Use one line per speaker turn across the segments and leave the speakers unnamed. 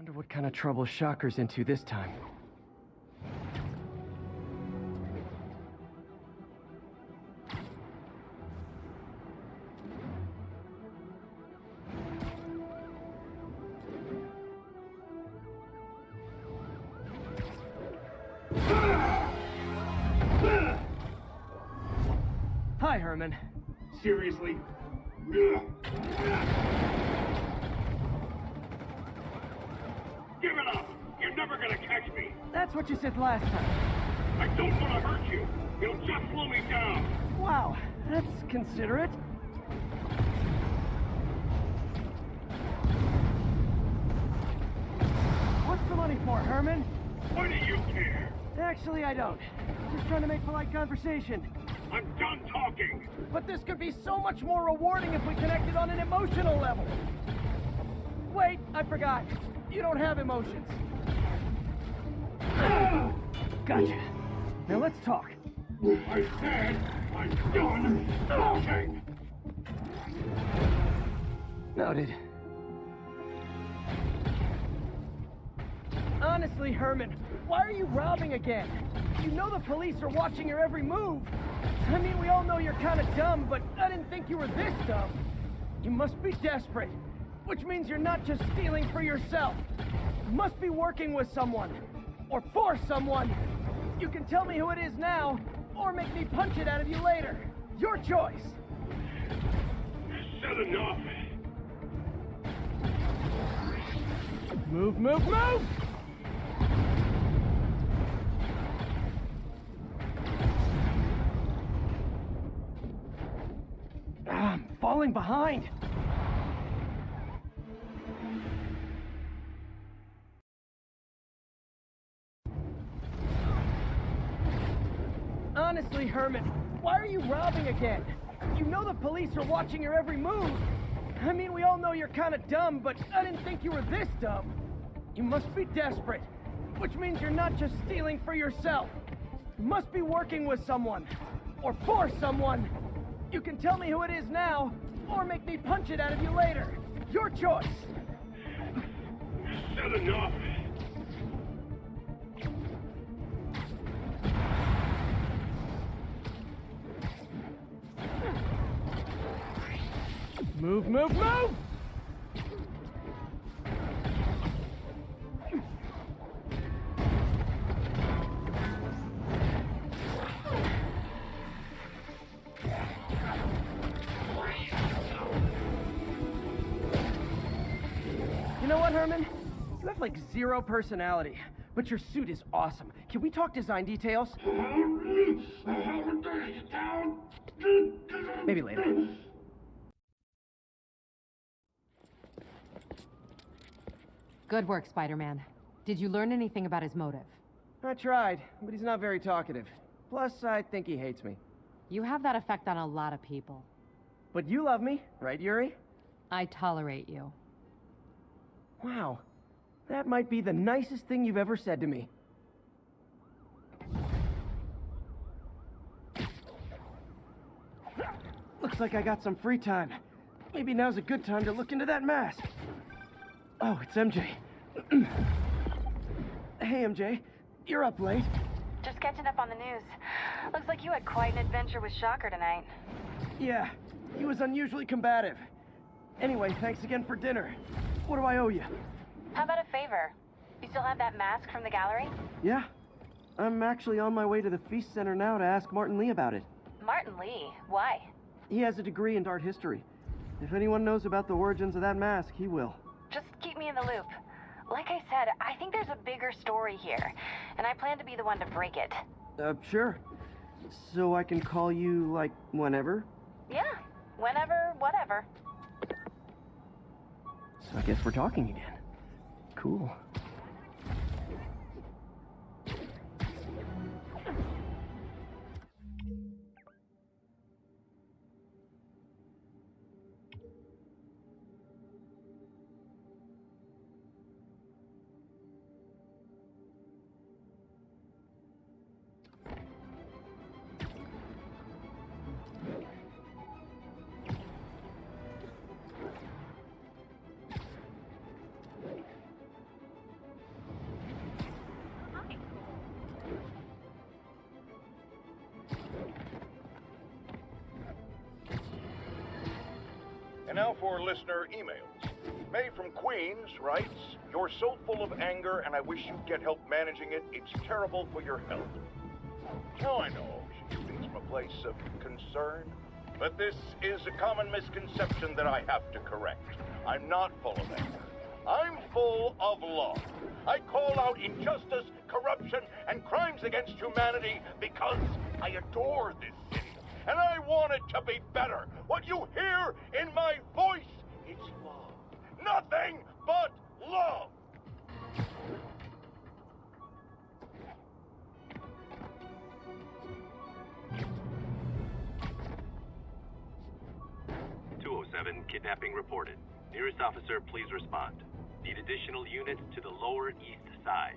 Wonder what kind of trouble Shocker's into this time. Hi, Herman.
Seriously? Give it up! You're never gonna catch me!
That's what you said last time.
I don't want to hurt you! It'll just slow me down!
Wow, that's considerate. What's the money for, Herman?
Why do you care?
Actually, I don't. Just trying to make polite conversation.
I'm done talking!
But this could be so much more rewarding if we connected on an emotional level. Wait, I forgot. You don't have emotions. Gotcha. Now let's talk.
I said I'm done talking!
Noted. Honestly, Herman, why are you robbing again? You know the police are watching your every move. I mean, we all know you're kind of dumb, but I didn't think you were this dumb. You must be desperate, which means you're not just stealing for yourself. You must be working with someone, or for someone. You can tell me who it is now, or make me punch it out of you later. Your choice.
Said enough!
Move, move, move! I'm falling behind. Honestly, Herman, why are you robbing again? You know the police are watching your every move. I mean, we all know you're kind of dumb, but I didn't think you were this dumb. You must be desperate, which means you're not just stealing for yourself. You must be working with someone, or for someone. You can tell me who it is now, or make me punch it out of you later. Your choice.
Said enough!
Move, move, move! You know what, Herman? You have like zero personality, but your suit is awesome. Can we talk design details? Maybe later.
Good work, Spider-Man. Did you learn anything about his motive?
I tried, but he's not very talkative. Plus, I think he hates me.
You have that effect on a lot of people.
But you love me, right, Yuri?
I tolerate you.
Wow. That might be the nicest thing you've ever said to me. Looks like I got some free time. Maybe now's a good time to look into that mask. Oh, it's MJ. Hey, MJ. You're up late.
Just catching up on the news. Looks like you had quite an adventure with Shocker tonight.
Yeah, he was unusually combative. Anyway, thanks again for dinner. What do I owe you?
How about a favor? You still have that mask from the gallery?
Yeah. I'm actually on my way to the Feast Center now to ask Martin Lee about it.
Martin Lee? Why?
He has a degree in art history. If anyone knows about the origins of that mask, he will.
Just keep me in the loop. Like I said, I think there's a bigger story here, and I plan to be the one to break it.
Sure. So I can call you, like, whenever?
Yeah, whenever, whatever.
So I guess we're talking again. Cool.
And now for listener emails. May from Queens writes, "You're so full of anger and I wish you'd get help managing it. It's terrible for your health." Now I know she speaks from a place of concern, but this is a common misconception that I have to correct. I'm not full of anger. I'm full of love. I call out injustice, corruption, and crimes against humanity because I adore this city. And I want it to be better. What you hear in my voice, it's love. Nothing but love.
Kidnapping reported. Nearest officer, please respond. Need additional units to the lower east side.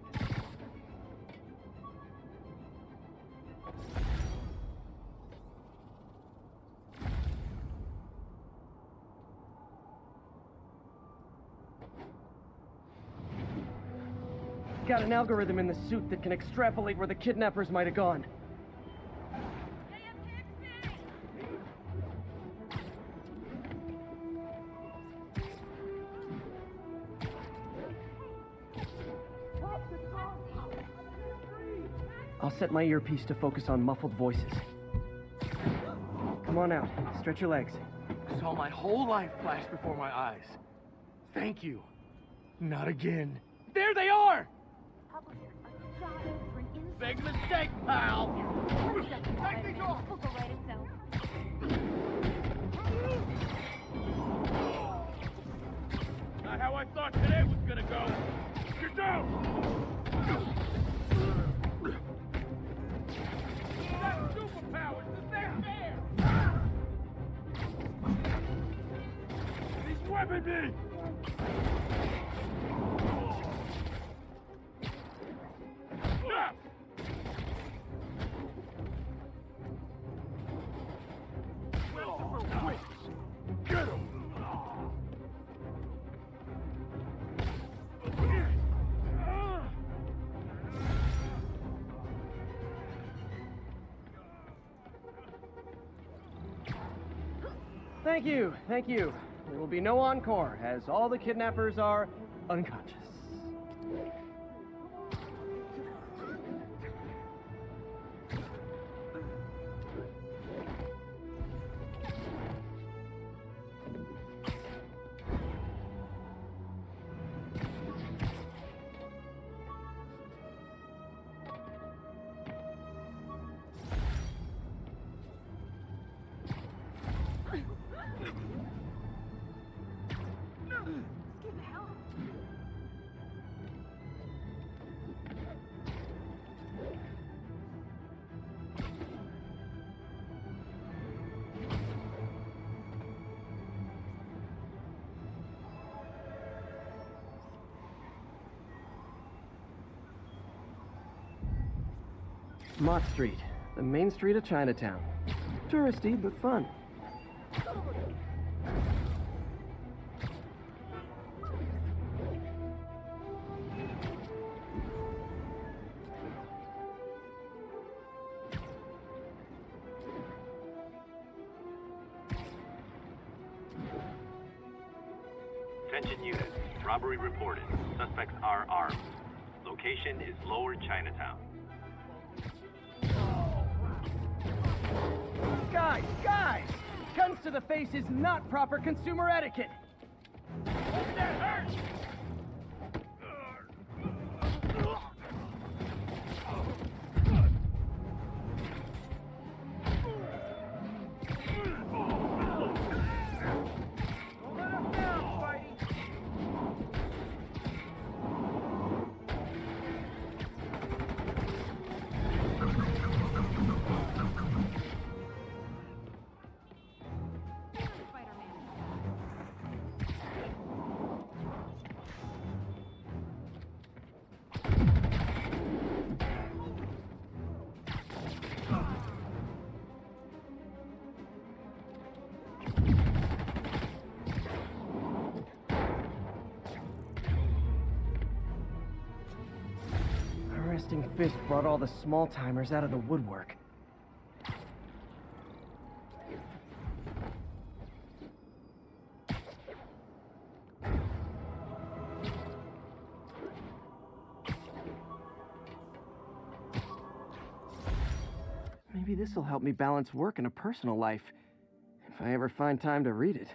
Got an algorithm in the suit that can extrapolate where the kidnappers might have gone. I'll set my earpiece to focus on muffled voices. Come on out. Stretch your legs.
Saw my whole life flash before my eyes. Thank you. Not again. There they are! Big mistake, pal! Take these off! Not how I thought today was gonna go. Get down! That's superpowers! Is that fair? He's weapon me! Get him!
Thank you, thank you. There will be no encore, as all the kidnappers are unconscious. Mott Street, the main street of Chinatown. Touristy, but fun.
Attention units. Robbery reported. Suspects are armed. Location is Lower Chinatown.
Guys! Guns to the face is not proper consumer etiquette!
That hurts!
Don't let us down, Spidey! Resting Fist brought all the small-timers out of the woodwork. Maybe this'll help me balance work and a personal life, if I ever find time to read it.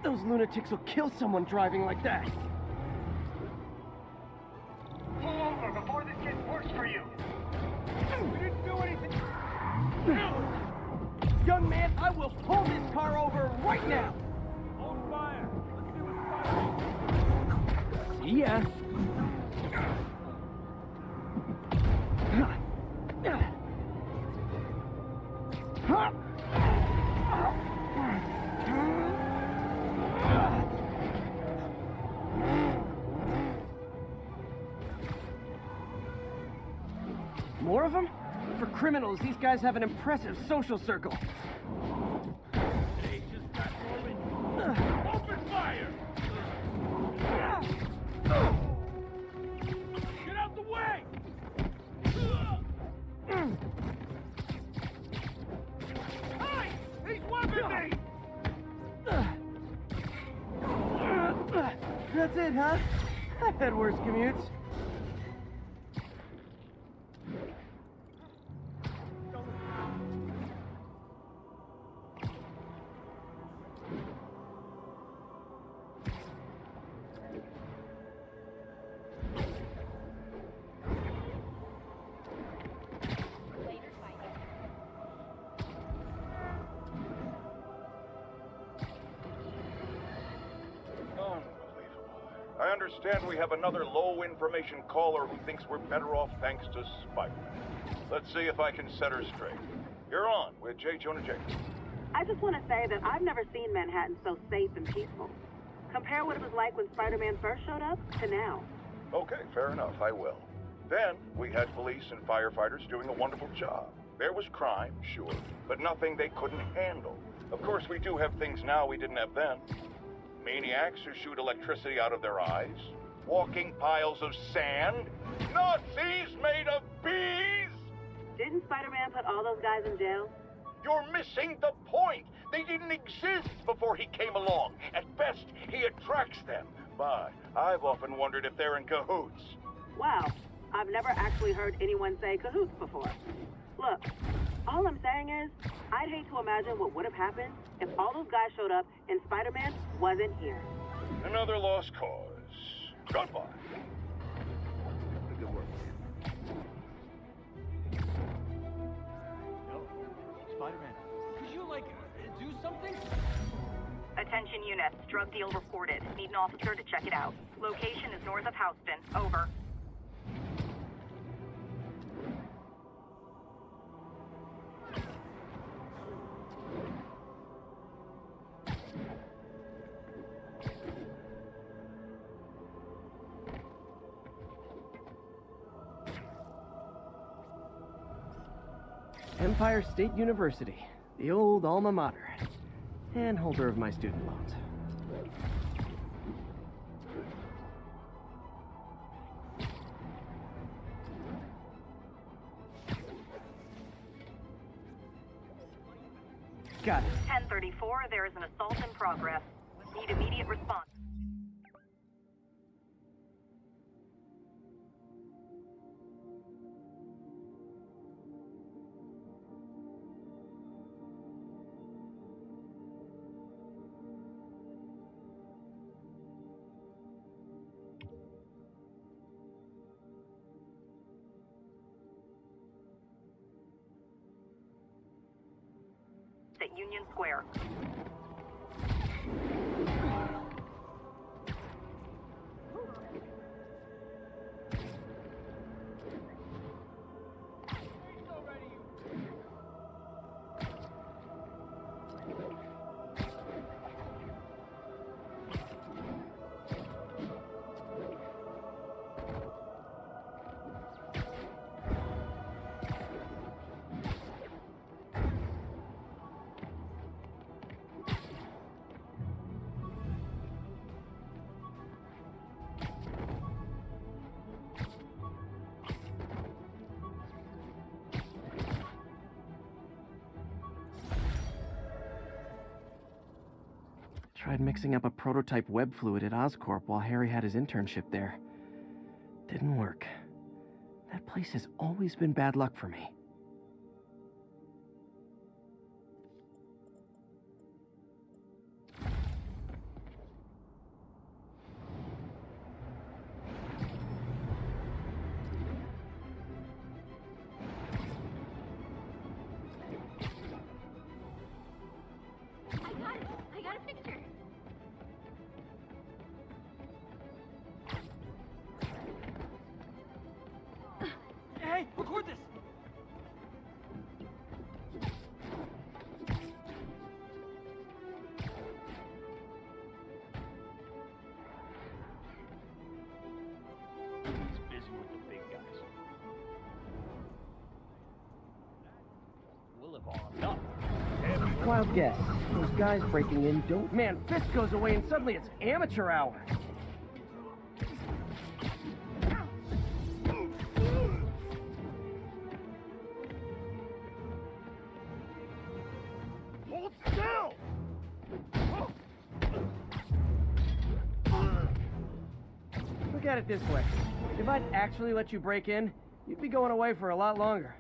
Those lunatics will kill someone driving like that.
Pull over before this gets worse for you.
We didn't do anything. Young man, I will pull this car over right now.
Hold fire. Let's see what's firing.
See ya. More of them? For criminals, these guys have an impressive social circle.
They just got moving. Open fire! Get out the way! Hey! He's whipping me!
That's it, huh? I've had worse commutes.
I understand we have another low-information caller who thinks we're better off thanks to Spidey. Let's see if I can set her straight. You're on with J. Jonah Jacob.
I just want to say that I've never seen Manhattan so safe and peaceful. Compare what it was like when Spider-Man first showed up to now.
Okay, fair enough, I will. Then, we had police and firefighters doing a wonderful job. There was crime, sure, but nothing they couldn't handle. Of course, we do have things now we didn't have then. Maniacs who shoot electricity out of their eyes, walking piles of sand, Nazis made of bees!
Didn't Spider-Man put all those guys in jail?
You're missing the point! They didn't exist before he came along. At best, he attracts them. But I've often wondered if they're in cahoots.
Wow, I've never actually heard anyone say cahoots before. Look, all I'm saying is, I'd hate to imagine what would have happened if all those guys showed up and Spider-Man wasn't here.
Another lost cause. Goodbye.
Good work.
Spider-Man, could you, do something?
Attention units, drug deal reported. Need an officer to check it out. Location is north of Houston. Over.
Empire State University, the old alma mater, and holder of my student loans. Got it.
1034, there is an assault in progress. Need immediate response. at Union Square.
Tried mixing up a prototype web fluid at Oscorp while Harry had his internship there. Didn't work. That place has always been bad luck for me.
I got a picture.
Hey, record this!
He's busy with the big guys. We'll have armed up.
Wild guess. Those guys breaking in don't... Man, Fisk goes away and suddenly it's amateur hour.
Hold still!
Look at it this way. If I'd actually let you break in, you'd be going away for a lot longer.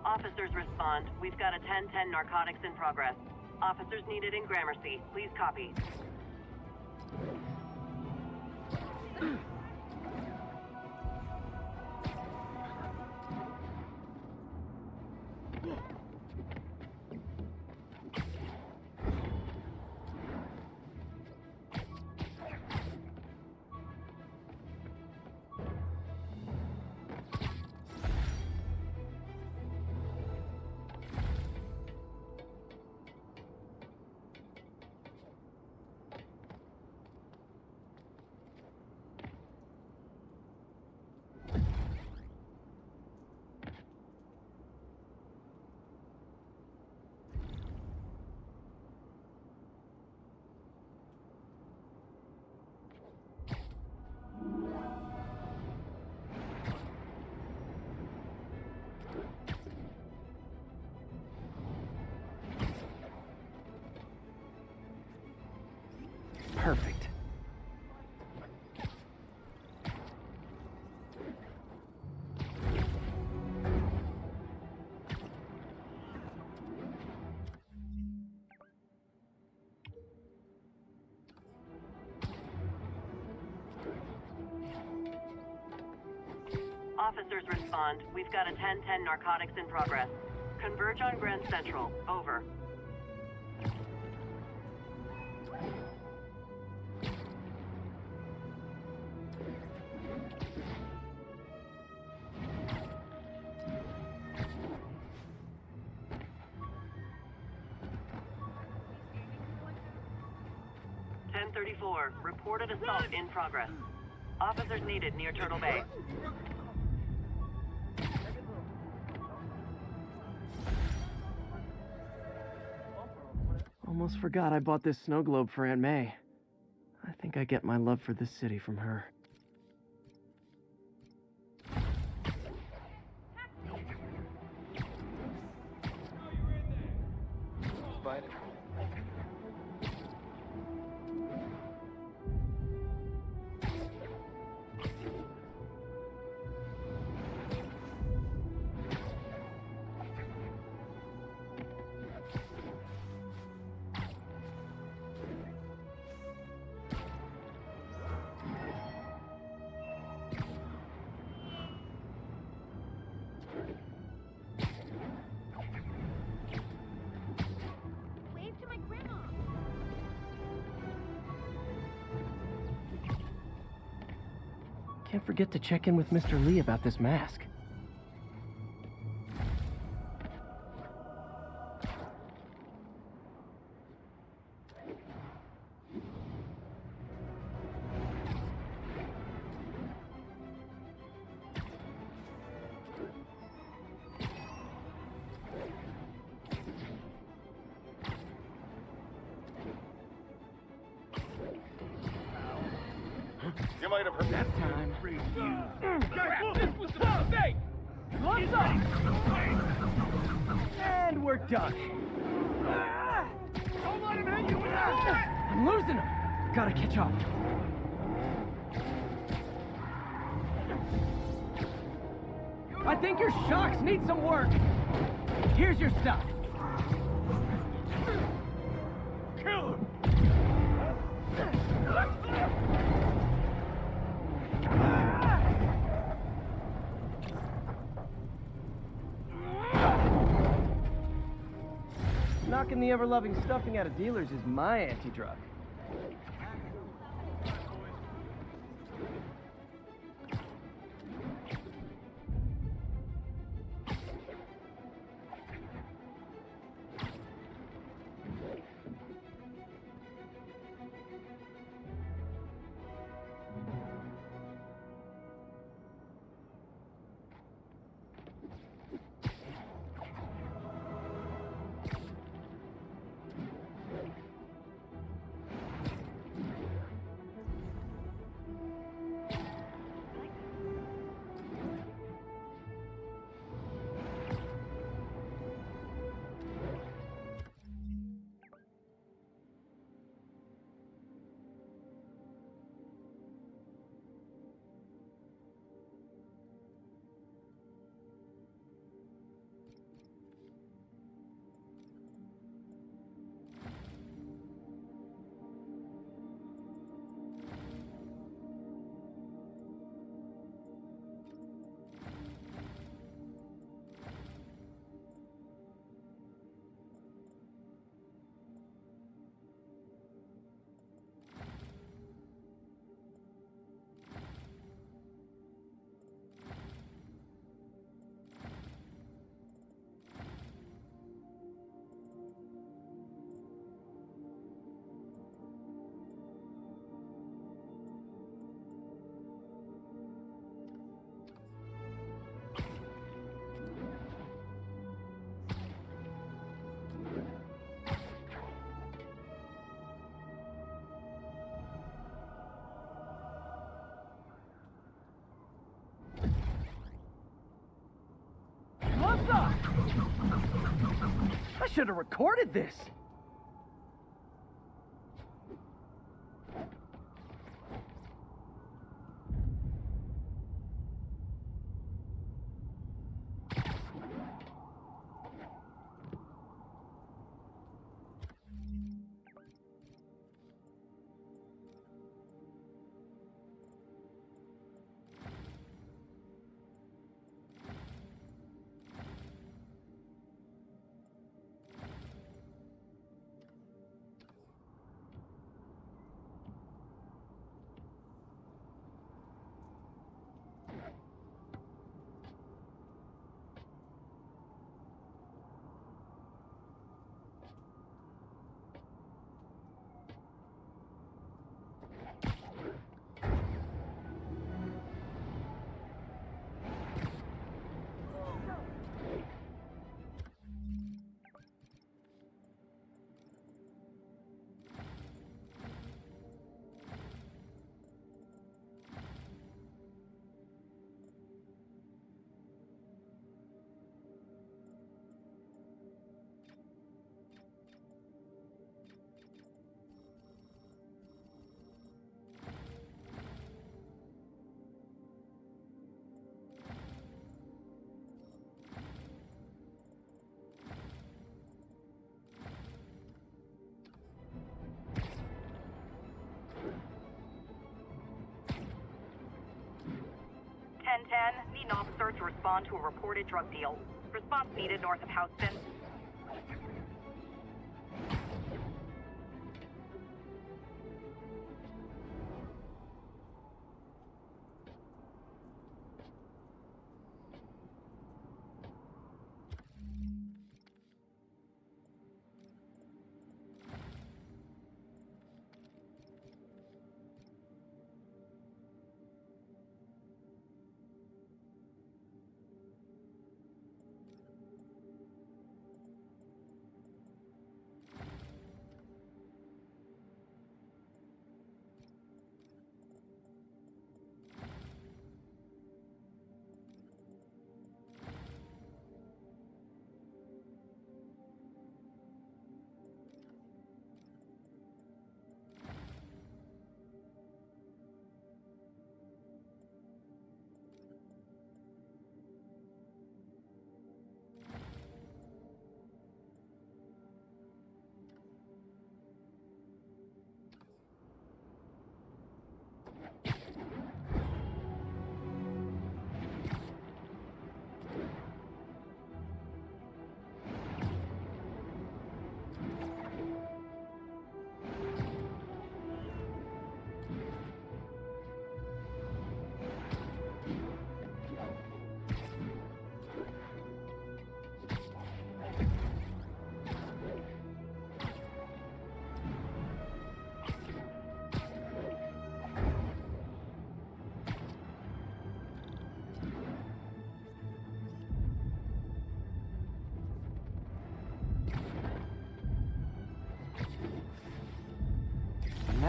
Officers respond. We've got a 1010 narcotics in progress. Officers needed in Gramercy. Please copy.
Perfect.
Officers respond. We've got a 1010 narcotics in progress. Converge on Grand Central. Over. .34. Reported assault in progress. Officers needed near Turtle Bay.
Almost forgot I bought this snow globe for Aunt May. I think I get my love for this city from her. Can't forget to check in with Mr. Lee about this mask.
You might have heard that
Time.
This was the mistake!
Gloves off! And we're done.
Don't let him hit you with that!
I'm losing him. Gotta catch up. I think your shocks need some work. Here's your stuff.
Kill him!
Knocking the ever-loving stuffing out of dealers is my anti-drug. Gloves off! I should have recorded this.
Need an officer to respond to a reported drug deal. Response needed north of Houston.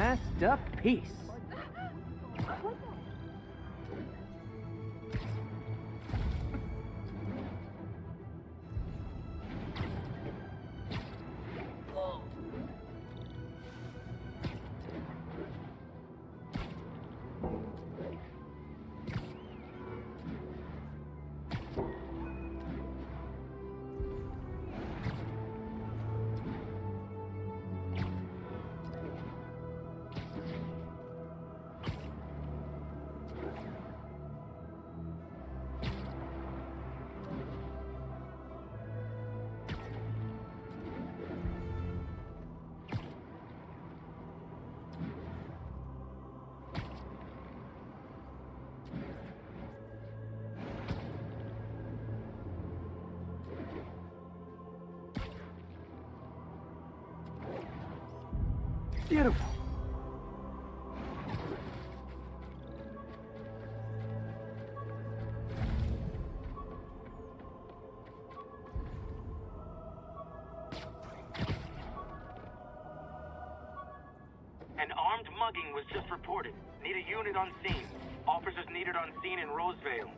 Masterpiece. Beautiful.
An armed mugging was just reported. Need a unit on scene. Officers needed on scene in Rosevale.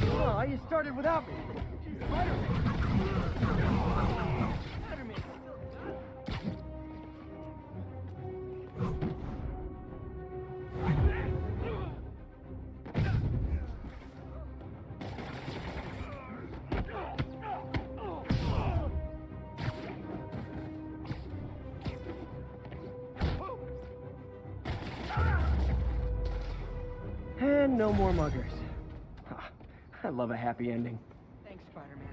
Oh, you started without me. Spider-Man. Spider-Man. And no more muggers. Ah, I love a happy ending.
Thanks, Spider-Man.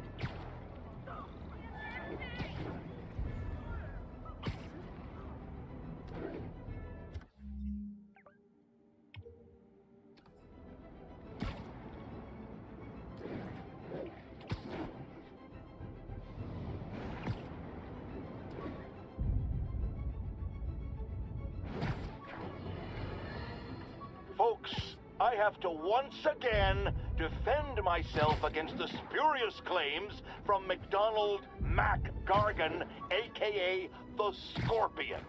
Folks, I have to once again defend myself against the spurious claims from McDonald Mac Gargan, aka the Scorpion.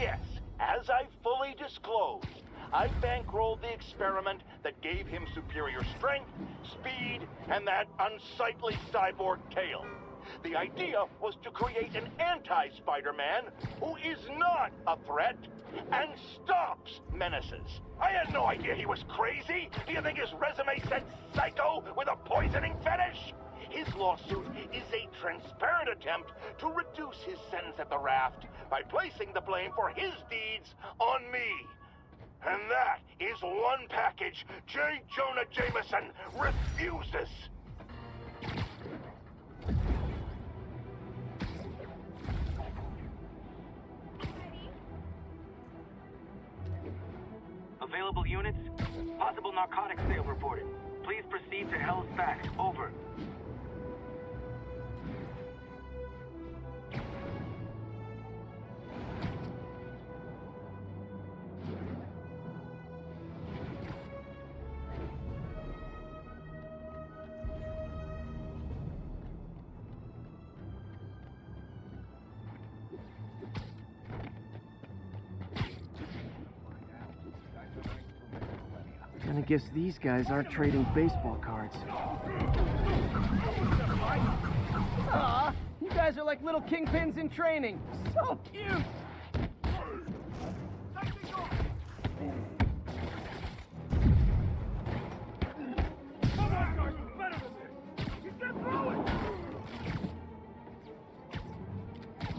Yes, as I fully disclosed, I bankrolled the experiment that gave him superior strength, speed, and that unsightly cyborg tail. The idea was to create an anti-Spider-Man who is not a threat and stops menaces. I had no idea he was crazy. Do you think his resume said psycho with a poisoning fetish? His lawsuit is a transparent attempt to reduce his sentence at the raft by placing the blame for his deeds on me. And that is one package J. Jonah Jameson refuses.
Available units? Possible narcotics sale reported. Please proceed to Hell's Back. Over.
And I guess these guys aren't trading baseball cards. Aw, you guys are like little kingpins in training. So cute!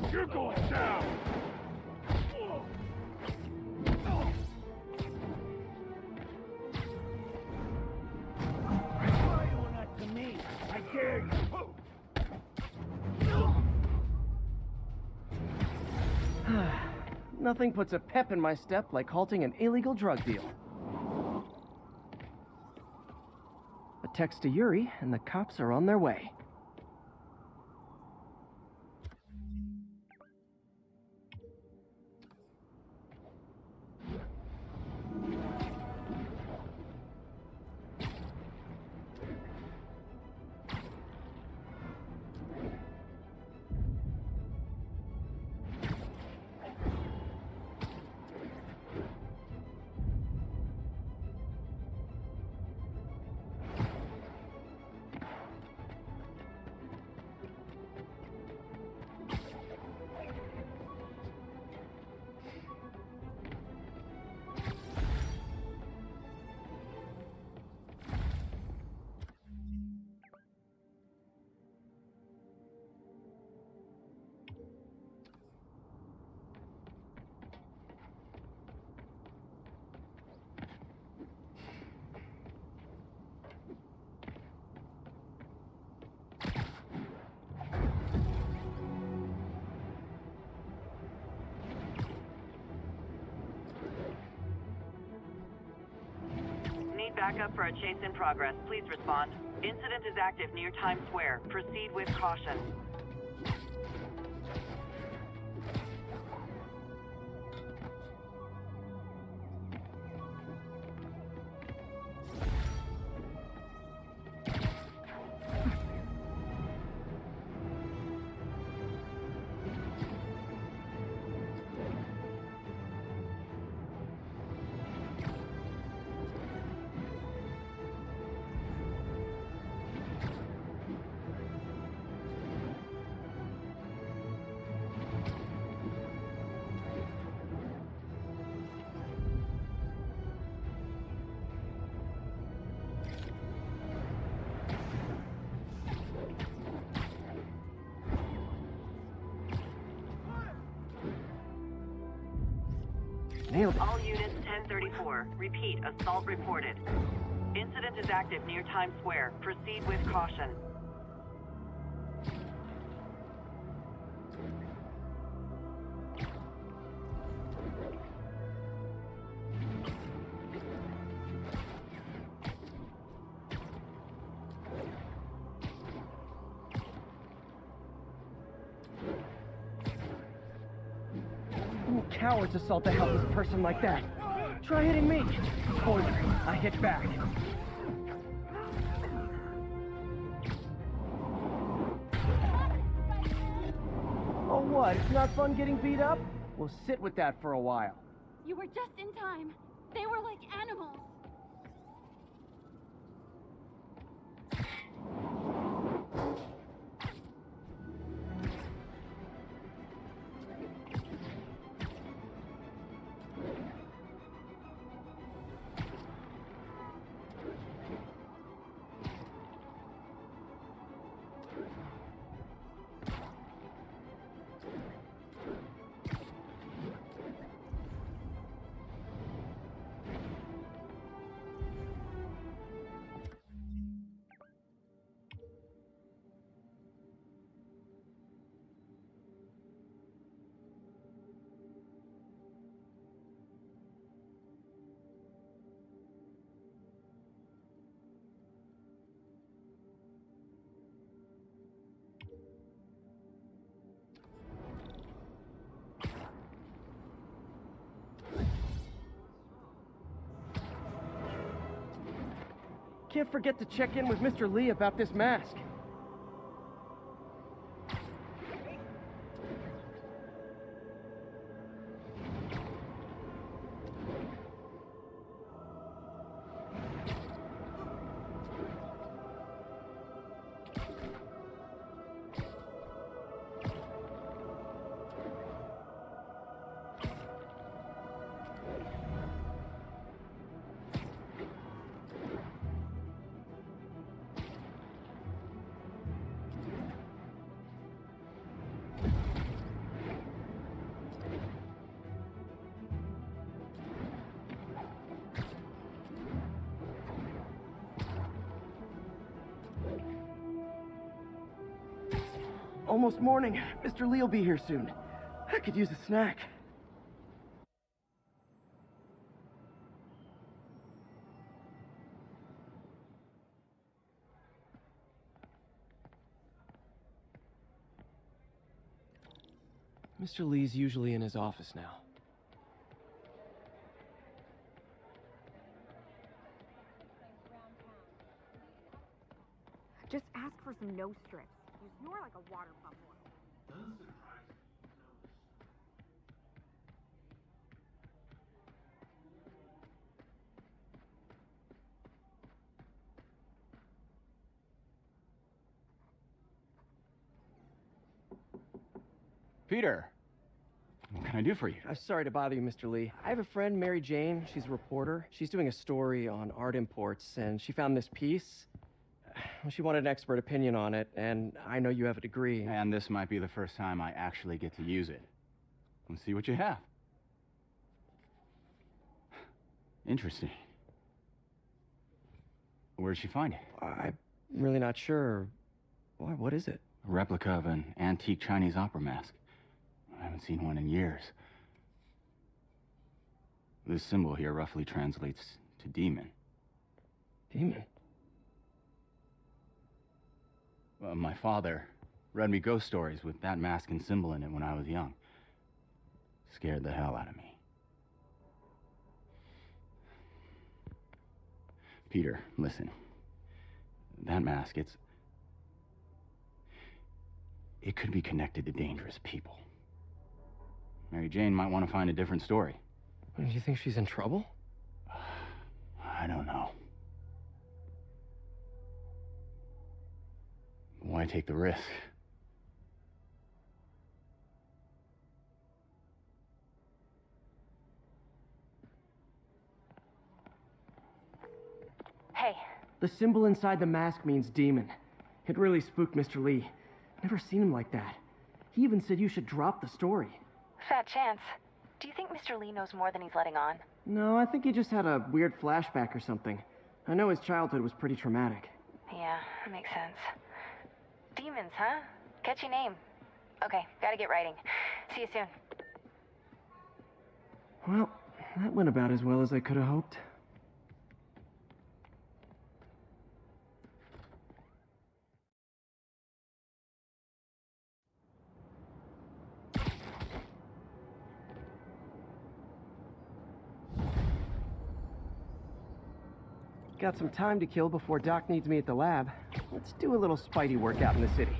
You're going down!
Nothing puts a pep in my step like halting an illegal drug deal. A text to Yuri, and the cops are on their way.
Need backup for a chase in progress. Please respond. Incident is active near Times Square. Proceed with caution.
Nailed it.
All units 1034. Repeat, assault reported. Incident is active near Times Square. Proceed with caution.
Cowards assault a helpless person like that. Try hitting me. Spoiler, I hit back. Oh what, it's not fun getting beat up? We'll sit with that for a while.
You were just in time. They were like animals. Can't forget to check in with Mr. Lee about this mask. Almost morning. Mr. Lee will be here soon. I could use a snack. Mr. Lee's usually in his office now.
Just ask for some nose strips. You snore like a water buffalo.
Peter, what can I do for you?
I'm sorry to bother you, Mr. Lee. I have a friend, Mary Jane. She's a reporter. She's doing a story on art imports, and she found this piece. She wanted an expert opinion on it, and I know you have a degree.
And this might be the first time I actually get to use it. Let's see what you have. Interesting. Where'd she find it?
I'm really not sure. Why, what is it?
A replica of an antique Chinese opera mask. I haven't seen one in years. This symbol here roughly translates to demon.
Demon?
My father read me ghost stories with that mask and symbol in it when I was young. Scared the hell out of me. Peter, listen. That mask, it could be connected to dangerous people. Mary Jane might want to find a different story.
Do you think she's in trouble?
I don't know. Why take the risk?
Hey.
The symbol inside the mask means demon. It really spooked Mr. Lee. Never seen him like that. He even said you should drop the story.
Fat chance. Do you think Mr. Lee knows more than he's letting on?
No, I think he just had a weird flashback or something. I know his childhood was pretty traumatic.
Yeah, makes sense. Demons, huh? Catchy name. Okay, gotta get writing. See you soon.
Well, that went about as well as I could have hoped. Got some time to kill before Doc needs me at the lab. Let's do a little spidey workout in the city.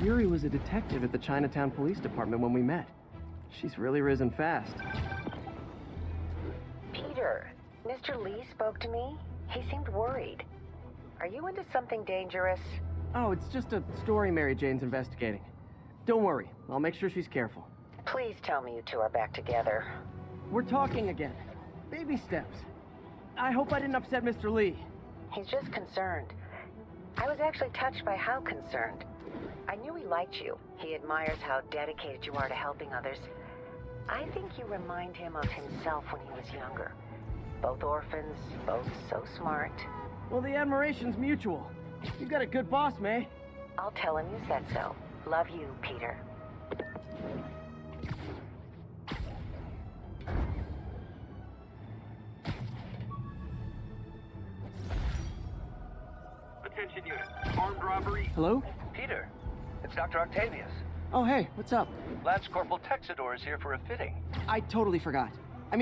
Yuri was a detective at the Chinatown Police Department when we met. She's really risen fast.
Peter, Mr. Lee spoke to me. He seemed worried. Are you into something dangerous?
Oh, it's just a story Mary Jane's investigating. Don't worry, I'll make sure she's careful.
Please tell me you two are back together.
We're talking again. Baby steps. I hope I didn't upset Mr. Lee.
He's just concerned. I was actually touched by how concerned. I knew he liked you. He admires how dedicated you are to helping others. I think you remind him of himself when he was younger. Both orphans, both so smart.
Well, the admiration's mutual. You've got a good boss, May.
I'll tell him you said so. Love you, Peter.
Attention unit. Armed robbery.
Hello?
Peter, it's Dr. Octavius.
Oh, hey, what's up?
Lance Corporal Texador is here for a fitting.
I totally forgot. I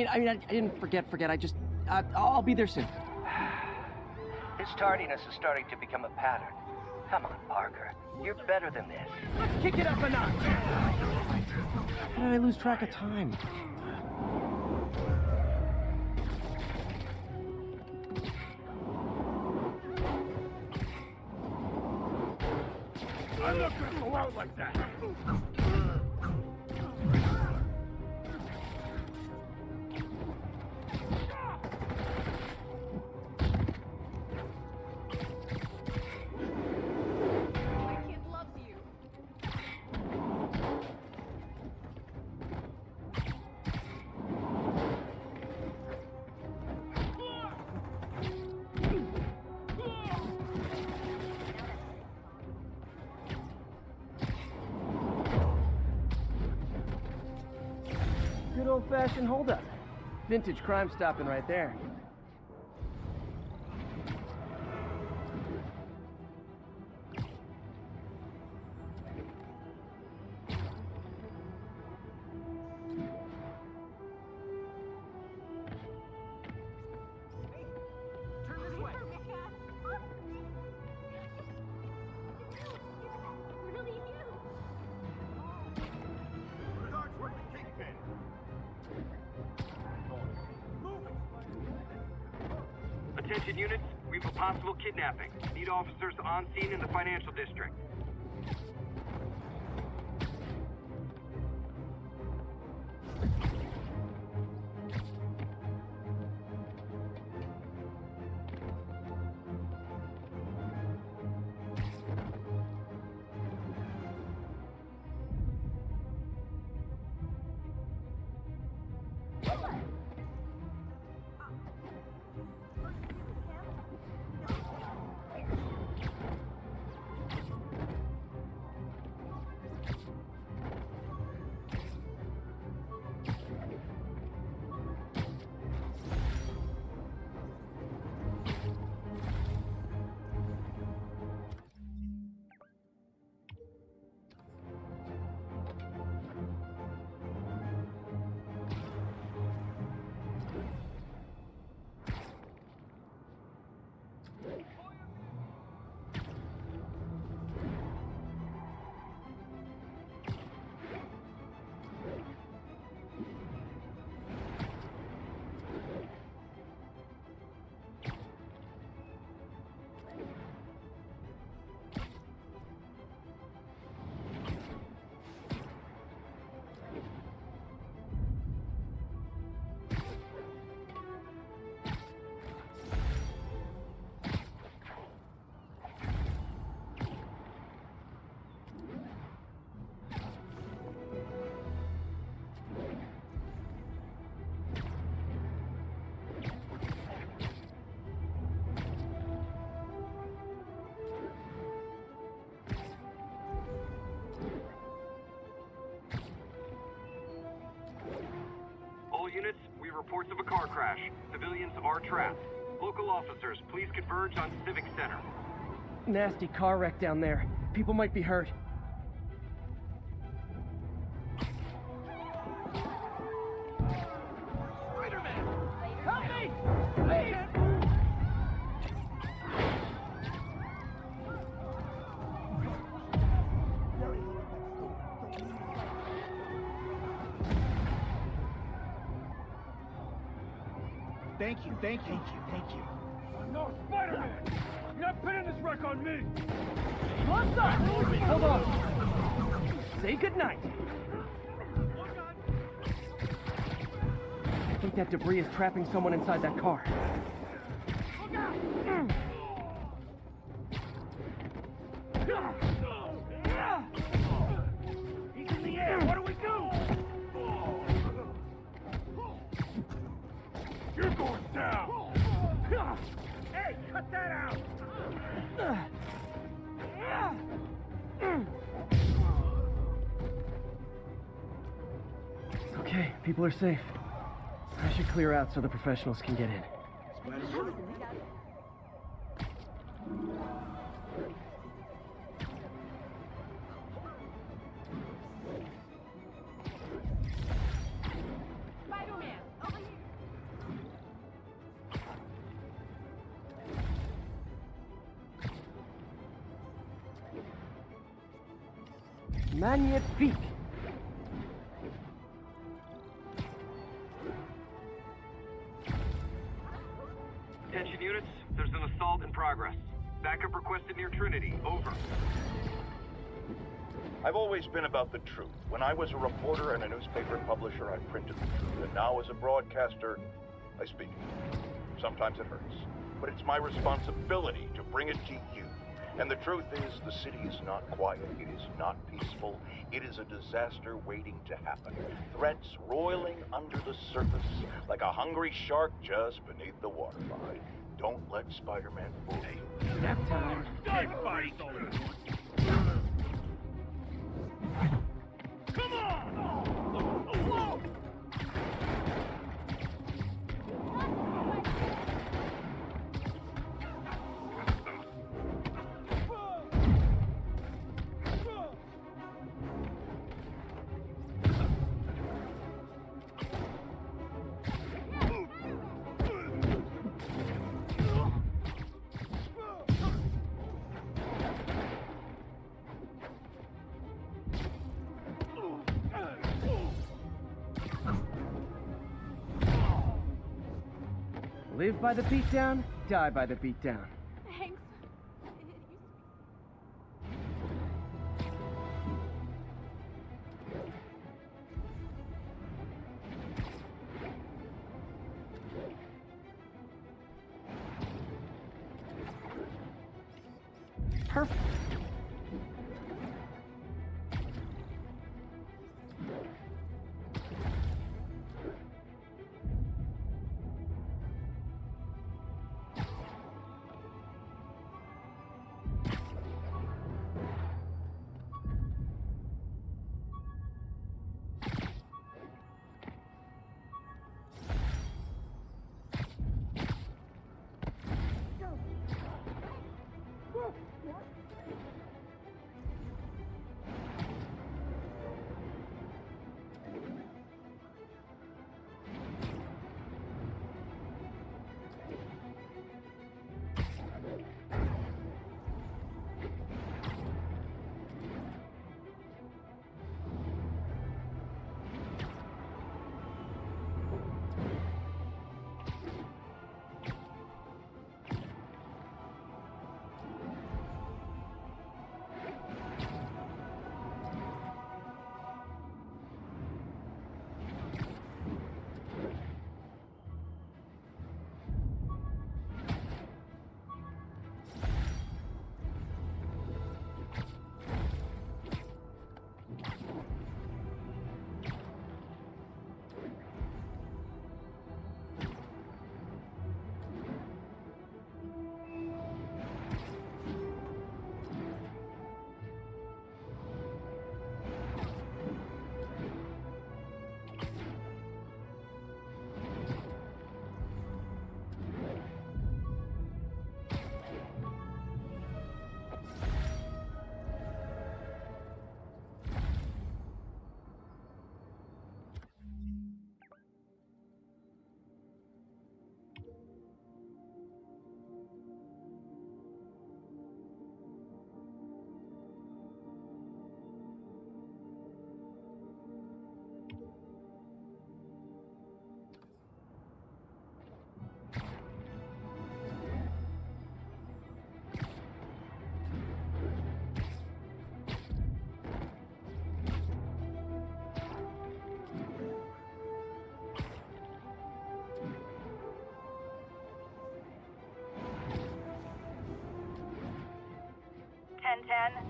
didn't forget. I just, I'll be there soon.
His tardiness is starting to become a pattern. Come on, Parker. You're better than this.
Let's kick it up a notch.
How did I lose track of time?
I'm not gonna go out like that.
Good old-fashioned holdup. Vintage crime stopping right there.
Attention units, we have a possible kidnapping. Need officers on scene in the financial district. Units, we have reports of a car crash. Civilians are trapped. Local officers, please converge on Civic Center.
Nasty car wreck down there. People might be hurt.
Spider-Man! Help me! Please!
Thank you. No, Spider-Man! You're not pinning this wreck on me!
What's up? Hold on. Say goodnight.
I think that debris is trapping someone inside that car.
Look out!
He's in the air! What do we do? You're going down!
Okay, people are safe. I should clear out so the professionals can get in.
Spider-Man, over here.
Magnifique!
Attention units, there's an assault in progress. Backup requested near Trinity. Over.
I've always been about the truth. When I was a reporter and a newspaper publisher, I printed the truth. And now as a broadcaster, I speak it. Sometimes it hurts. But it's my responsibility to bring it to you. And the truth is, the city is not quiet. It is not peaceful. It is a disaster waiting to happen. Threats roiling under the surface like a hungry shark just beneath the waterline. Don't let Spider-Man fool you.
Nap time.
Everybody's over. Come on! Whoa!
Live by the beatdown, die by the beatdown.
Thanks.
Perfect.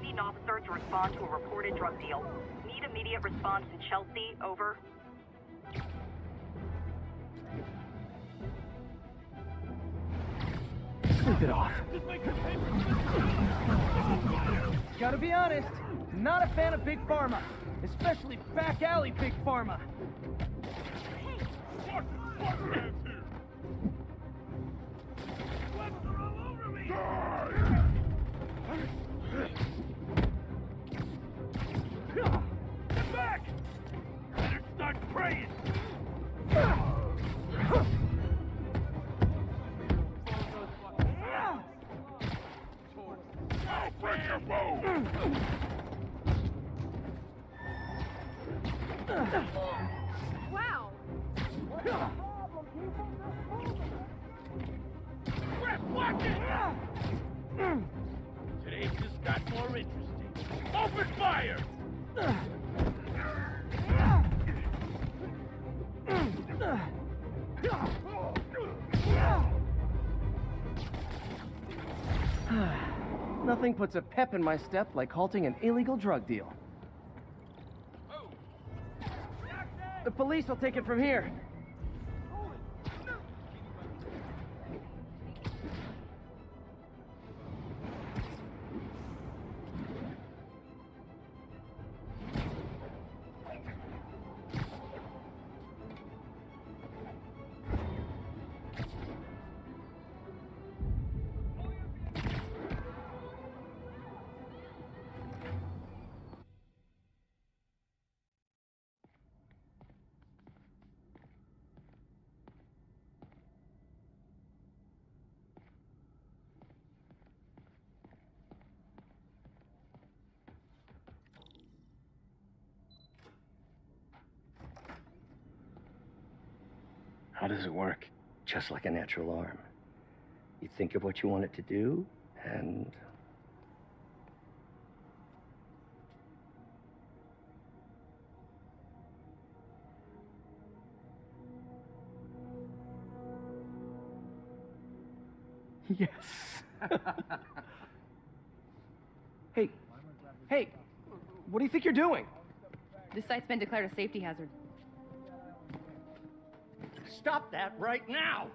Need an officer to respond to a reported drug deal. Need immediate response in Chelsea. Over.
Sleep it off.
Gotta be honest, not a fan of Big Pharma. Especially back alley Big Pharma.
Get back! Better start praying! I'll break your bow!
Wow.
Crap, watch it! Today just got more interesting. Open fire!
Nothing puts a pep in my step like halting an illegal drug deal. The police will take it from here.
How does it work? Just like a natural arm. You think of what you want it to do, and...
Yes. Hey, what do you think you're doing?
This site's been declared a safety hazard.
Stop that right now!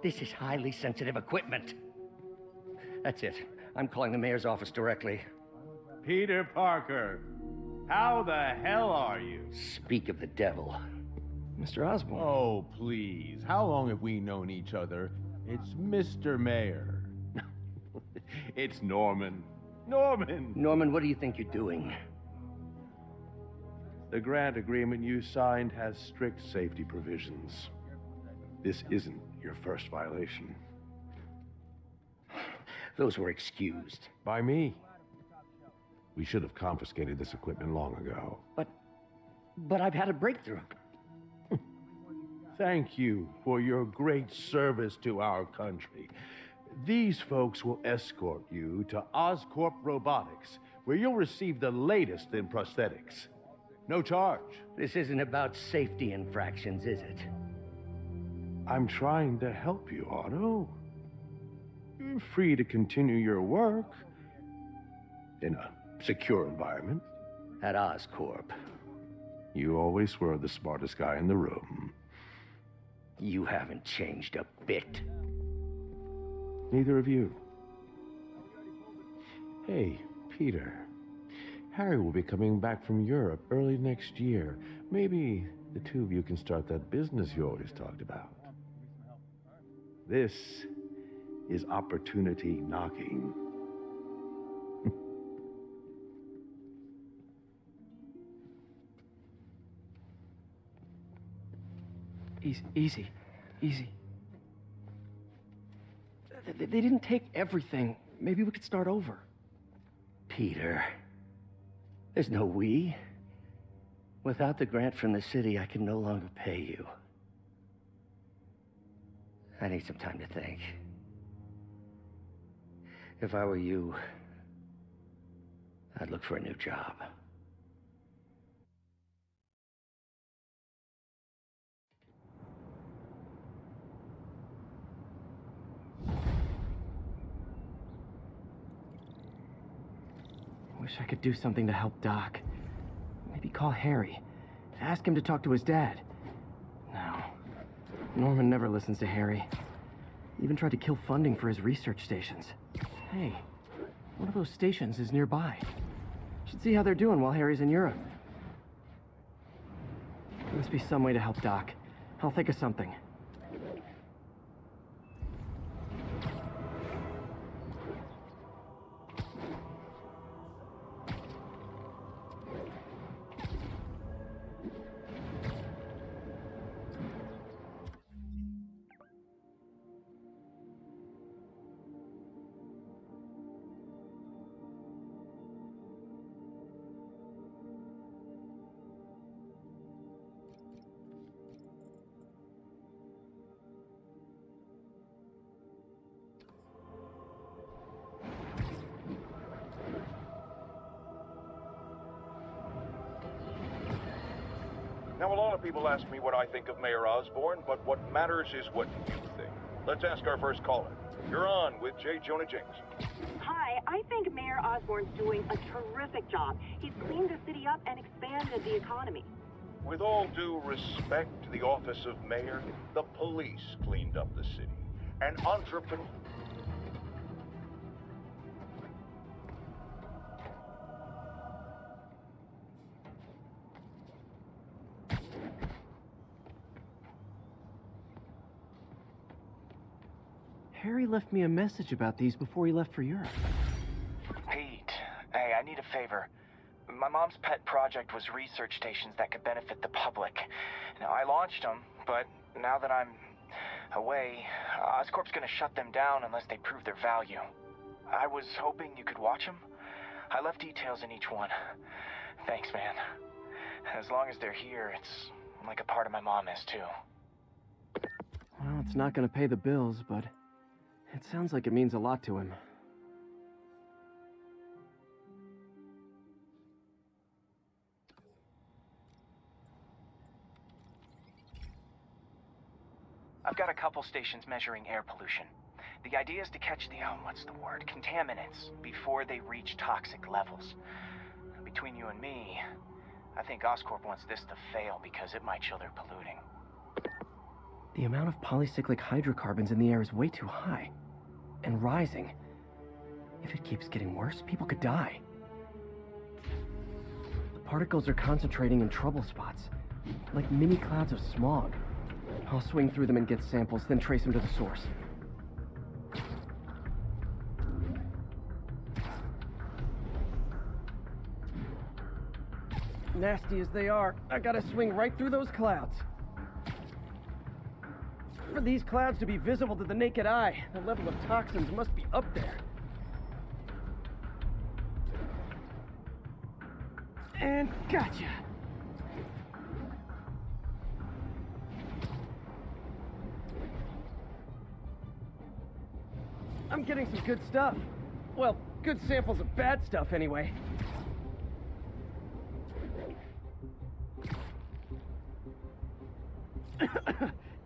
This is highly sensitive equipment. That's it. I'm calling the mayor's office directly.
Peter Parker, how the hell are you?
Speak of the devil.
Mr. Osborn.
Oh, please. How long have we known each other? It's Mr. Mayor. It's Norman. Norman!
Norman, what do you think you're doing?
The grant agreement you signed has strict safety provisions. This isn't your first violation.
Those were excused.
By me. We should have confiscated this equipment long ago.
But I've had a breakthrough.
Thank you for your great service to our country. These folks will escort you to Oscorp Robotics, where you'll receive the latest in prosthetics. No charge.
This isn't about safety infractions, is it?
I'm trying to help you, Otto. You're free to continue your work in a secure environment.
At Oscorp.
You always were the smartest guy in the room.
You haven't changed a bit.
Neither of you. Hey, Peter. Harry will be coming back from Europe early next year. Maybe the two of you can start that business you always talked about. This is opportunity knocking.
Easy. They didn't take everything. Maybe we could start over.
Peter, there's no we. Without the grant from the city, I can no longer pay you. I need some time to think. If I were you, I'd look for a new job.
Wish I could do something to help Doc. Maybe call Harry. Ask him to talk to his dad. No. Norman never listens to Harry. Even tried to kill funding for his research stations. Hey, one of those stations is nearby. Should see how they're doing while Harry's in Europe. There must be some way to help Doc. I'll think of something.
Now, a lot of people ask me what I think of Mayor Osborn, but what matters is what you think. Let's ask our first caller. You're on with J. Jonah Jameson.
Hi, I think Mayor Osborn's doing a terrific job. He's cleaned the city up and expanded the economy.
With all due respect to the office of mayor, the police cleaned up the city. And entrepreneur...
Harry left me a message about these before he left for Europe.
Pete, hey, I need a favor. My mom's pet project was research stations that could benefit the public. Now, I launched them, but now that I'm away, Oscorp's gonna shut them down unless they prove their value. I was hoping you could watch them. I left details in each one. Thanks, man. As long as they're here, it's like a part of my mom is, too.
Well, it's not gonna pay the bills, but it sounds like it means a lot to him.
I've got a couple stations measuring air pollution. The idea is to catch the, what's the word, contaminants before they reach toxic levels. Between you and me, I think Oscorp wants this to fail because it might show they're polluting.
The amount of polycyclic hydrocarbons in the air is way too high. And rising. If it keeps getting worse, people could die. The particles are concentrating in trouble spots, like mini clouds of smog. I'll swing through them and get samples, then trace them to the source. Nasty as they are, I gotta swing right through those clouds. For these clouds to be visible to the naked eye, the level of toxins must be up there. And gotcha! I'm getting some good stuff. Well, good samples of bad stuff anyway.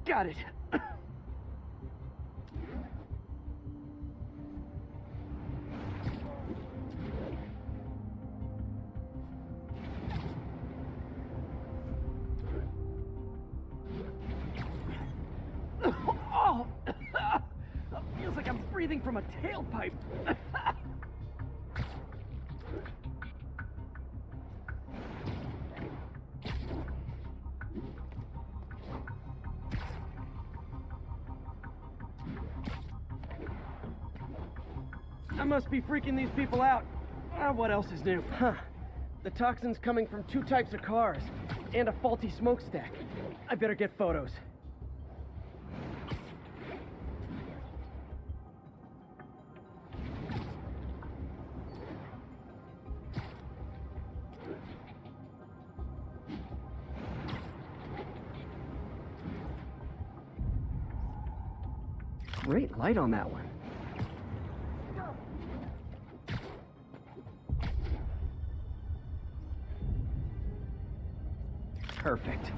Got it. Oh! Feels like I'm breathing from a tailpipe. I must be freaking these people out. What else is new? Huh. The toxin's coming from 2 types of cars, and a faulty smokestack. I better get photos. Great light on that one. Perfect.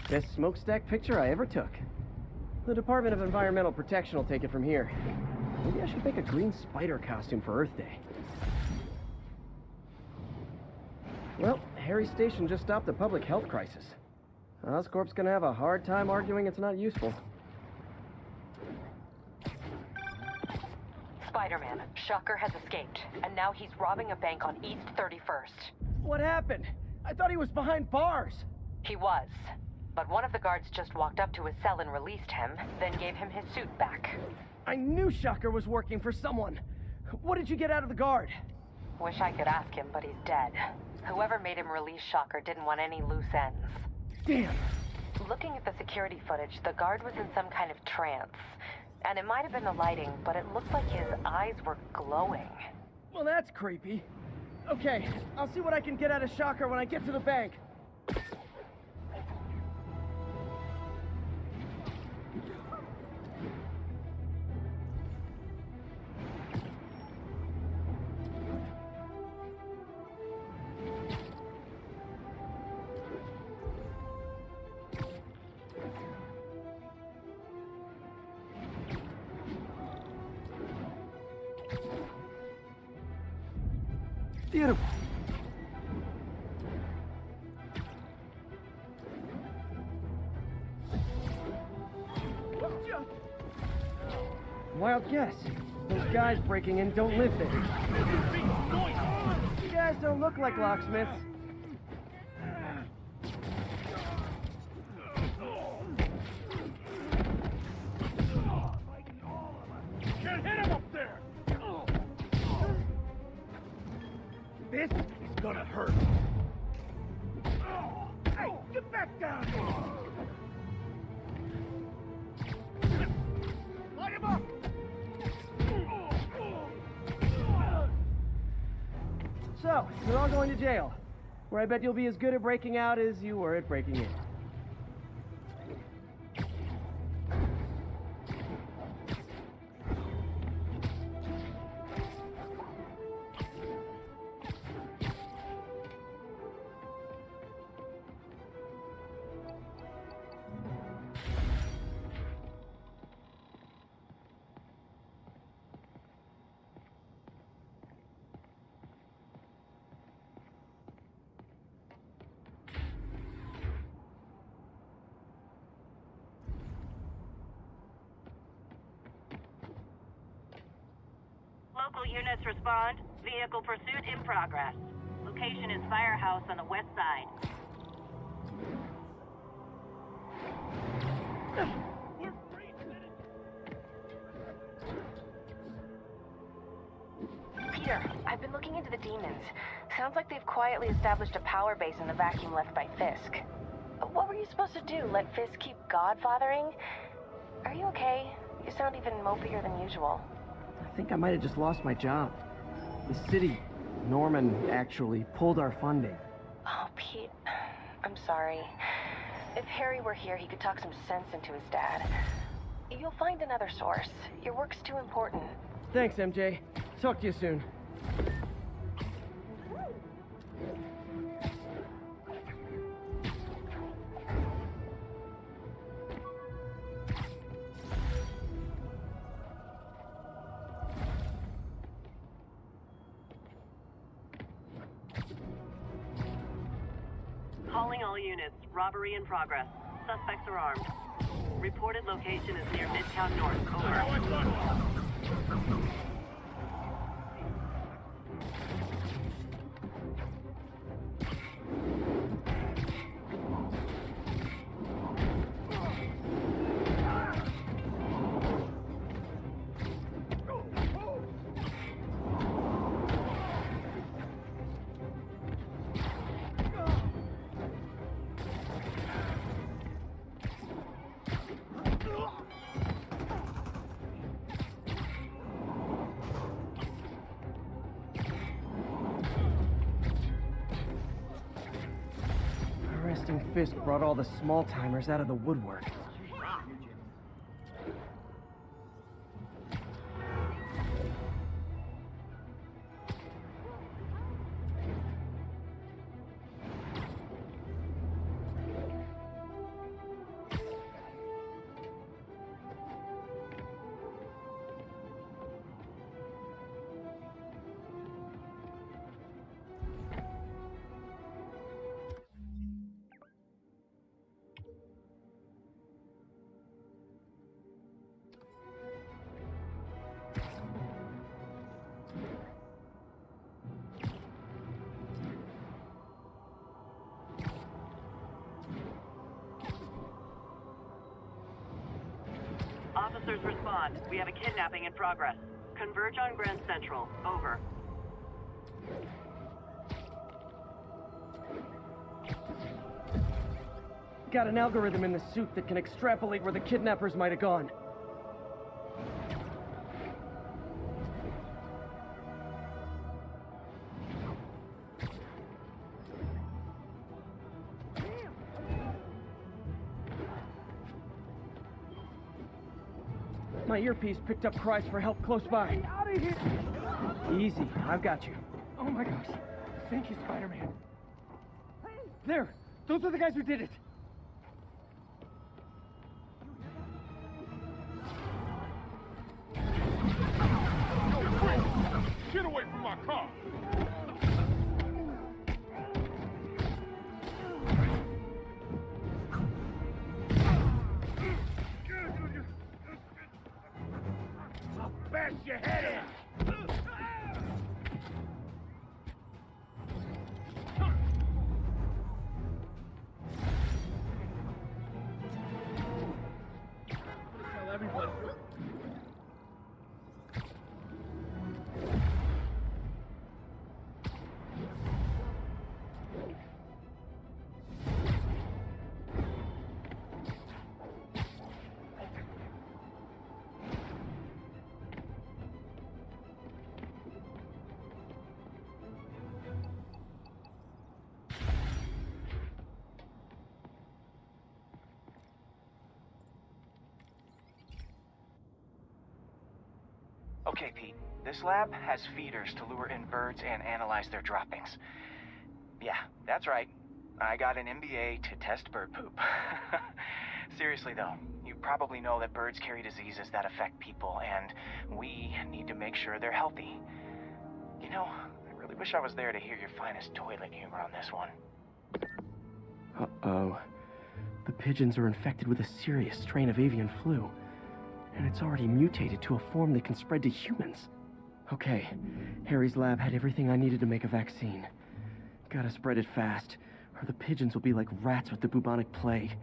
Best smokestack picture I ever took. The Department of Environmental Protection will take it from here. Maybe I should make a green spider costume for Earth Day. Well, Harry's station just stopped a public health crisis. Oscorp's gonna have a hard time arguing it's not useful.
Spider-Man, Shocker has escaped, and now he's robbing a bank on East 31st.
What happened? I thought he was behind bars.
He was. But one of the guards just walked up to his cell and released him, then gave him his suit back.
I knew Shocker was working for someone. What did you get out of the guard?
Wish I could ask him, but he's dead. Whoever made him release Shocker didn't want any loose ends.
Damn.
Looking at the security footage, the guard was in some kind of trance. And it might have been the lighting, but it looked like his eyes were glowing.
Well, that's creepy. Okay, I'll see what I can get out of Shocker when I get to the bank. Beautiful. Wild guess. Those guys breaking in don't live there. You guys don't look like locksmiths.
Can't hit him up there! This is gonna hurt. Hey, get back down! Light him up!
So, you're all going to jail, where I bet you'll be as good at breaking out as you were at breaking in.
Local units respond. Vehicle pursuit in progress. Location is Firehouse on the west side.
Peter, I've been looking into the demons. Sounds like they've quietly established a power base in the vacuum left by Fisk. What were you supposed to do? Let Fisk keep godfathering? Are you okay? You sound even mopier than usual.
I think I might have just lost my job. The city, Norman, actually pulled our funding.
Oh, Pete, I'm sorry. If Harry were here, he could talk some sense into his dad. You'll find another source. Your work's too important.
Thanks, MJ. Talk to you soon.
Calling all units. Robbery in progress. Suspects are armed. Reported location is near Midtown North. Over.
Arresting Fisk brought all the small-timers out of the woodwork.
Officers respond. We have a kidnapping in progress. Converge on Grand Central. Over.
Got an algorithm in the suit that can extrapolate where the kidnappers might have gone. My earpiece picked up cries for help close by.
Get out of here!
Easy, I've got you.
Oh my gosh. Thank you, Spider-Man. There! Those are the guys who did it!
Get away from my car! I'll bash your head in! Tell everybody.
Okay, Pete. This lab has feeders to lure in birds and analyze their droppings. Yeah, that's right. I got an MBA to test bird poop. Seriously, though, you probably know that birds carry diseases that affect people, and we need to make sure they're healthy. You know, I really wish I was there to hear your finest toilet humor on this one.
Uh-oh. The pigeons are infected with a serious strain of avian flu. And it's already mutated to a form that can spread to humans. Okay, Harry's lab had everything I needed to make a vaccine. Gotta spread it fast, or the pigeons will be like rats with the bubonic plague.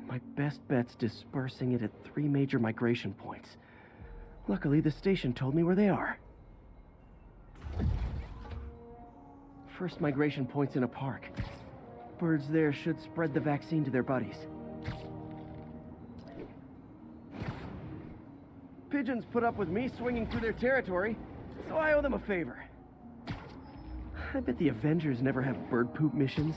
My best bet's dispersing it at 3 major migration points. Luckily, the station told me where they are. First migration point's in a park. Birds there should spread the vaccine to their buddies. Pigeons put up with me swinging through their territory, so I owe them a favor. I bet the Avengers never have bird poop missions.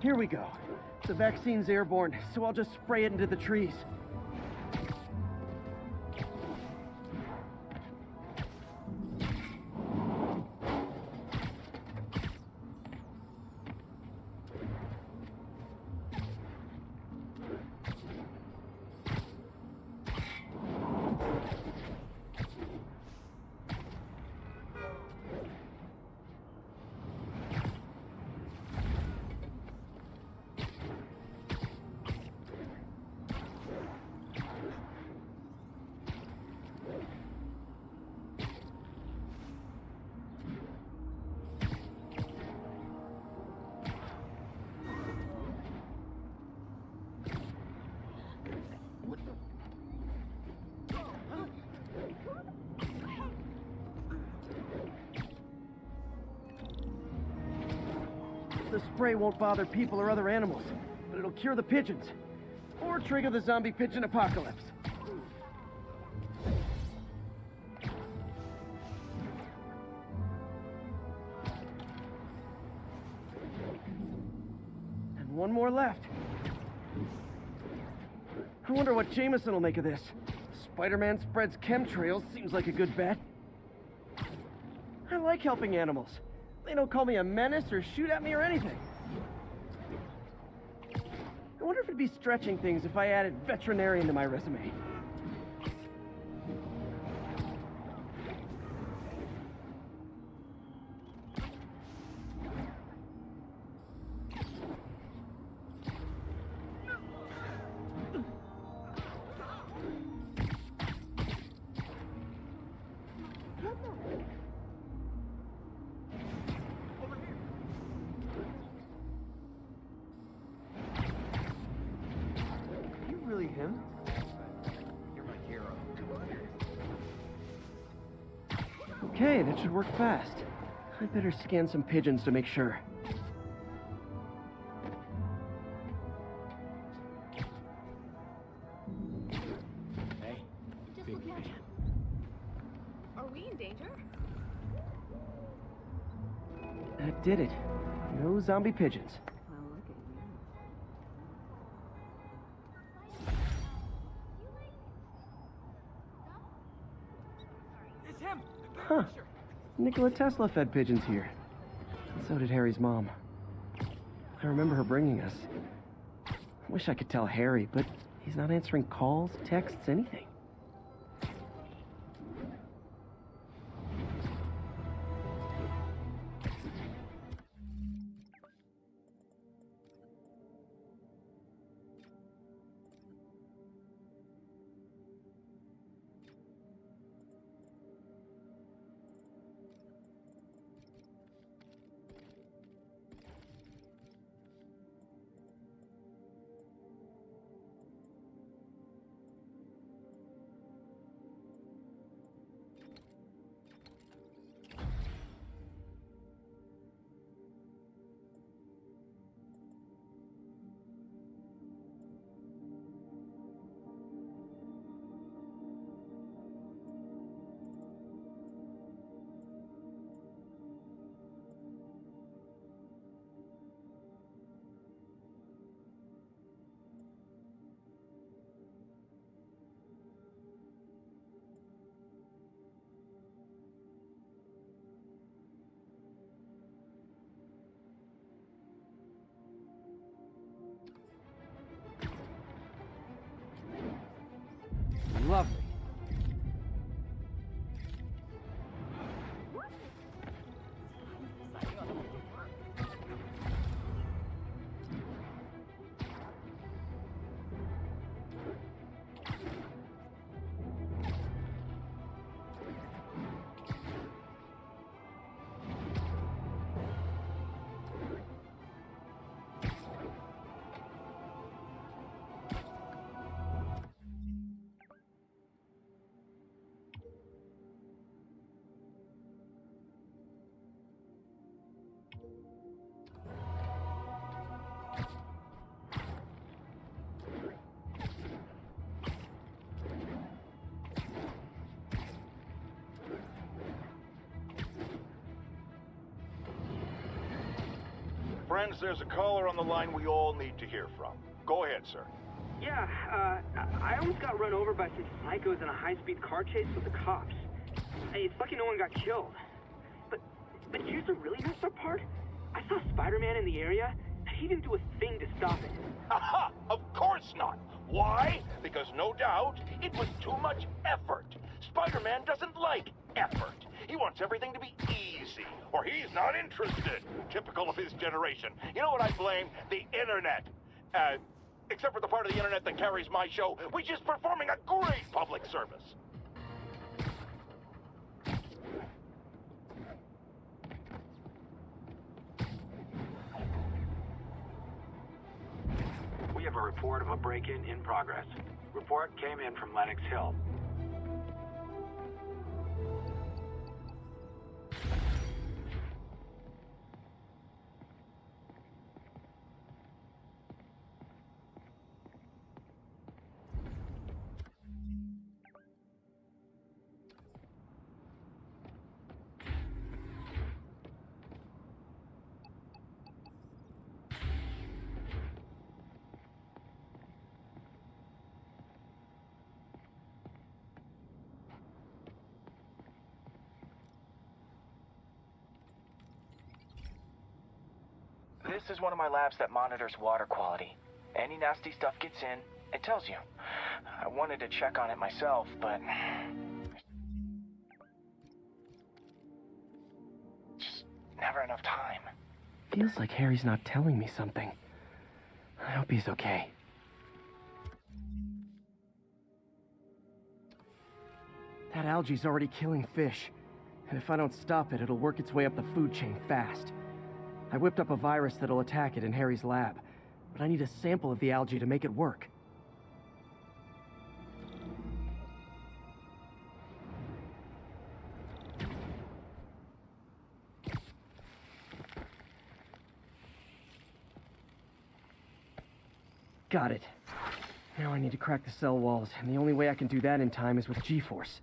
Here we go. The vaccine's airborne, so I'll just spray it into the trees. The spray won't bother people or other animals, but it'll cure the pigeons. Or trigger the zombie pigeon apocalypse. And one more left. I wonder what Jameson will make of this. Spider-Man spreads chemtrails, seems like a good bet. I like helping animals. They don't call me a menace or shoot at me or anything. I wonder if it'd be stretching things if I added veterinarian to my resume. Okay, that should work fast. I'd better scan some pigeons to make sure.
Hey, big man.
Are we in danger?
That did it. No zombie pigeons.
Well, look at you.
It's him!
Huh. Nikola Tesla fed pigeons here. And so did Harry's mom. I remember her bringing us. I wish I could tell Harry, but he's not answering calls, texts, anything.
Lovely.
Friends, there's a caller on the line we all need to hear from. Go ahead, sir.
Yeah, I almost got run over by some psychos in a high-speed car chase with the cops. Hey, it's lucky no one got killed. But here's the really messed up part. I saw Spider-Man in the area, and he didn't do a thing to stop it.
Aha! Of course not. Why? Because no doubt, it was too much effort. Spider-Man doesn't like effort. He wants everything to be easy, or he's not interested. Typical of his generation. You know what I blame? The internet. Except for the part of the internet that carries my show, which is performing a great public service.
We have a report of a break-in in progress. Report came in from Lenox Hill.
This is one of my labs that monitors water quality. Any nasty stuff gets in, it tells you. I wanted to check on it myself, but... just never enough time.
Feels like Harry's not telling me something. I hope he's okay. That algae's already killing fish. And if I don't stop it, it'll work its way up the food chain fast. I whipped up a virus that'll attack it in Harry's lab, but I need a sample of the algae to make it work. Got it. Now I need to crack the cell walls, and the only way I can do that in time is with G-force.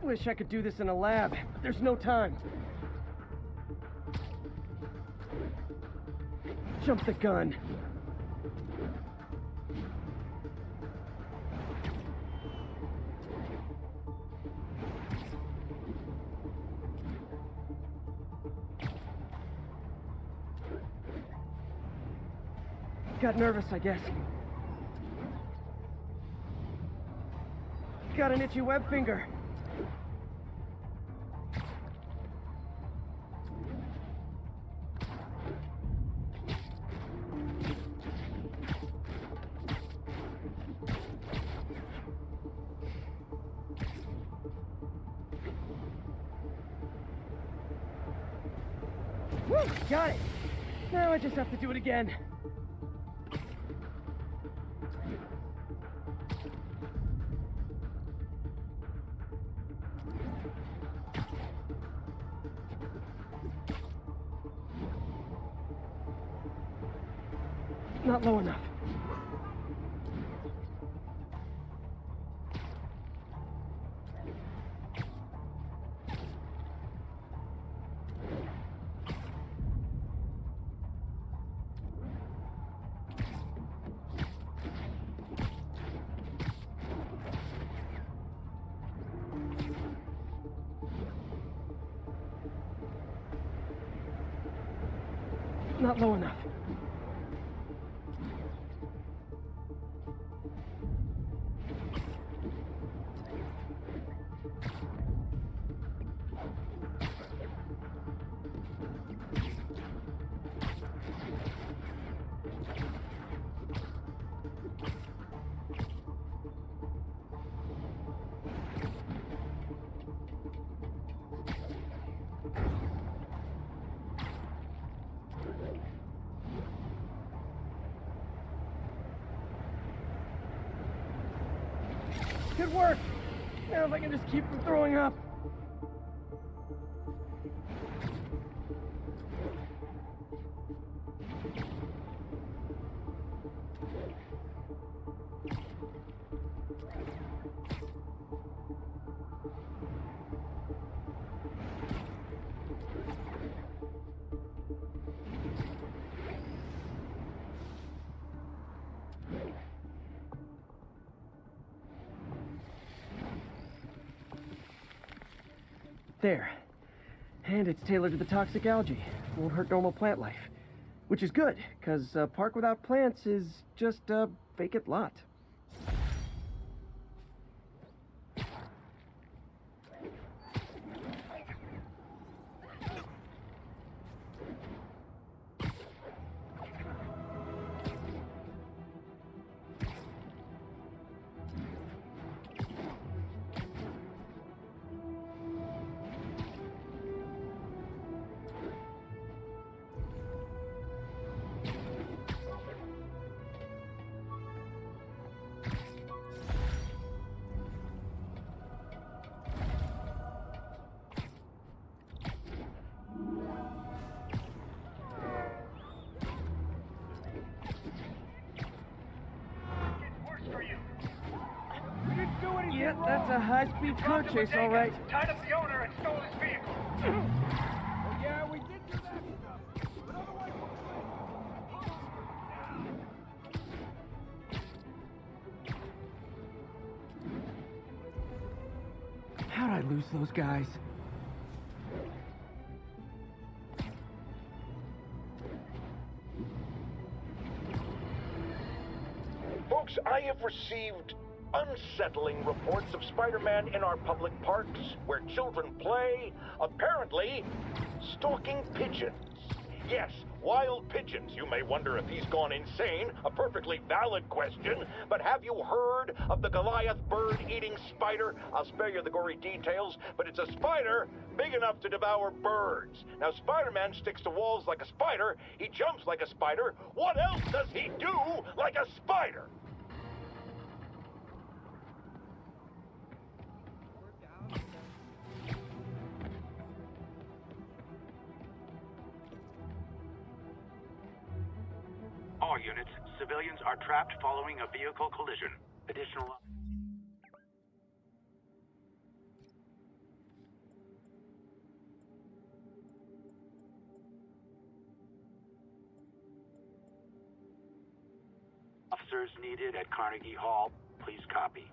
Wish I could do this in a lab, but there's no time. Jump the gun. Got nervous, I guess. Got an itchy web finger. Woo! Got it! Now I just have to do it again. Not low enough. Not low enough. Good work! Now if I can just keep from throwing up. There. And it's tailored to the toxic algae. Won't hurt normal plant life. Which is good, because a park without plants is just a vacant lot. Yeah, that's a high-speed car chase, all right.
Tied up the owner and stole his vehicle.
Well, yeah, we did do that stuff. But otherwise,
How'd I lose those guys?
Folks, I have received unsettling reports of Spider-Man in our public parks, where children play, apparently stalking pigeons. Yes, wild pigeons. You may wonder if he's gone insane, a perfectly valid question, but have you heard of the Goliath bird-eating spider? I'll spare you the gory details, but it's a spider big enough to devour birds. Now, Spider-Man sticks to walls like a spider, he jumps like a spider. What else does he do like a spider?
all units. Civilians are trapped following a vehicle collision. Additional... officers needed at Carnegie Hall. Please copy.